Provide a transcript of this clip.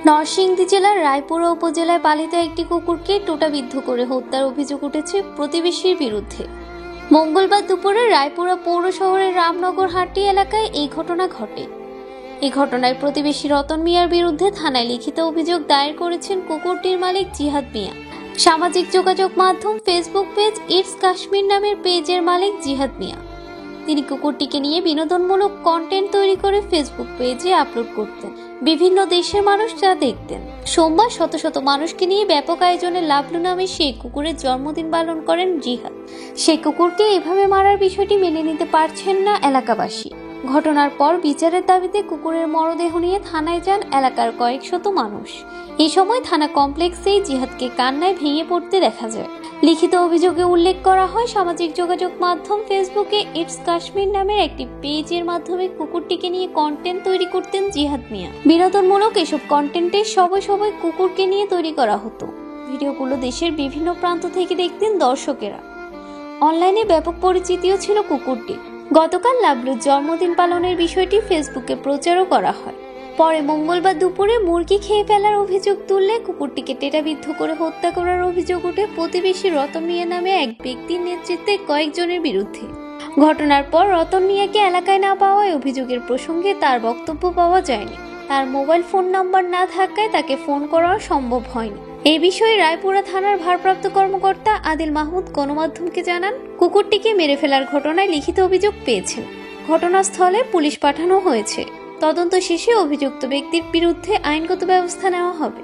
নরসিংদী জেলার রায়পুরা উপজেলায় পালিত একটি কুকুরকে টোটাবিদ্ধ করে হত্যার অভিযোগ উঠেছে প্রতিবেশীর বিরুদ্ধে। মঙ্গলবার দুপুরে রায়পুরা পৌর শহরের রামনগর হাটি এলাকায় এই ঘটনা ঘটে। এই ঘটনায় প্রতিবেশী রতন মিয়ার বিরুদ্ধে থানায় লিখিত অভিযোগ দায়ের করেছেন কুকুরটির মালিক জিহাদ মিয়া। সামাজিক যোগাযোগ মাধ্যম ফেসবুক পেজ ইটস কাশ্মীর নামের পেজের মালিক জিহাদ মিয়া। তিনি কুকুরটিকে নিয়ে বিনোদনমূলক কন্টেন্ট তৈরি করে ফেসবুক পেজে আপলোড করতেন। বিভিন্ন দেশের মানুষ যা দেখতেন। সোমবার শত শত মানুষকে নিয়ে ব্যাপক আয়োজনে লাবলু নামে সেই কুকুরের জন্মদিন পালন করেন জিহাদ। সেই কুকুরকে এভাবে মারার বিষয়টি মেনে নিতে পারছেন না এলাকাবাসী। ঘটনার পর বিচারের দাবিতে কুকুরের মরদেহ নিয়ে থানায় যান এলাকার কয়েক শত মানুষ। এই সময় থানা কমপ্লেক্সেই জিহাদকে কান্নায় ভেঙে পড়তে দেখা যায়। লিখিত অভিযোগে উল্লেখ করা হয়, সামাজিক যোগাযোগ মাধ্যম ফেসবুকে ইটস কাশ্মীর নামের একটি পেজের মাধ্যমে কুকুরটিকে নিয়ে কন্টেন্ট তৈরি করতেন জিহাদ মিয়া। বিনোদনমূলক এসব কন্টেন্টে সবাই কুকুরকে নিয়ে তৈরি করা হতো। ভিডিওগুলো দেশের বিভিন্ন প্রান্ত থেকে দেখতেন দর্শকেরা। অনলাইনে ব্যাপক পরিচিতিও ছিল কুকুরটি। গতকাল লাবলুর জন্মদিন পালনের বিষয়টি ফেসবুকে প্রচারও করা হয়। পরে মঙ্গলবার দুপুরে মুরগি খেয়ে ফেলার অভিযোগ তুললে কুকুরটিকে টেটাবিদ্ধ করে হত্যা করার অভিযোগ ওঠে প্রতিবেশী রতন মিয়া নামে এক ব্যক্তির নেতৃত্বে কয়েকজনের বিরুদ্ধে। ঘটনার পর রতন মিয়াকে এলাকায় না পাওয়ায় অভিযোগের প্রসঙ্গে তার বক্তব্য পাওয়া যায়নি। তার মোবাইল ফোন নাম্বার না থাকায় তাকে ফোন করা সম্ভব হয়নি। এই বিষয়ে রায়পুরা থানার ভারপ্রাপ্ত কর্মকর্তা আদিল মাহমুদ গণমাধ্যমকে জানান, কুকুরটিকে মেরে ফেলার ঘটনায় লিখিত অভিযোগ পেয়েছেন। ঘটনাস্থলে পুলিশ পাঠানো হয়েছে। তদন্ত শেষে অভিযুক্ত ব্যক্তির বিরুদ্ধে আইনগত ব্যবস্থা নেওয়া হবে।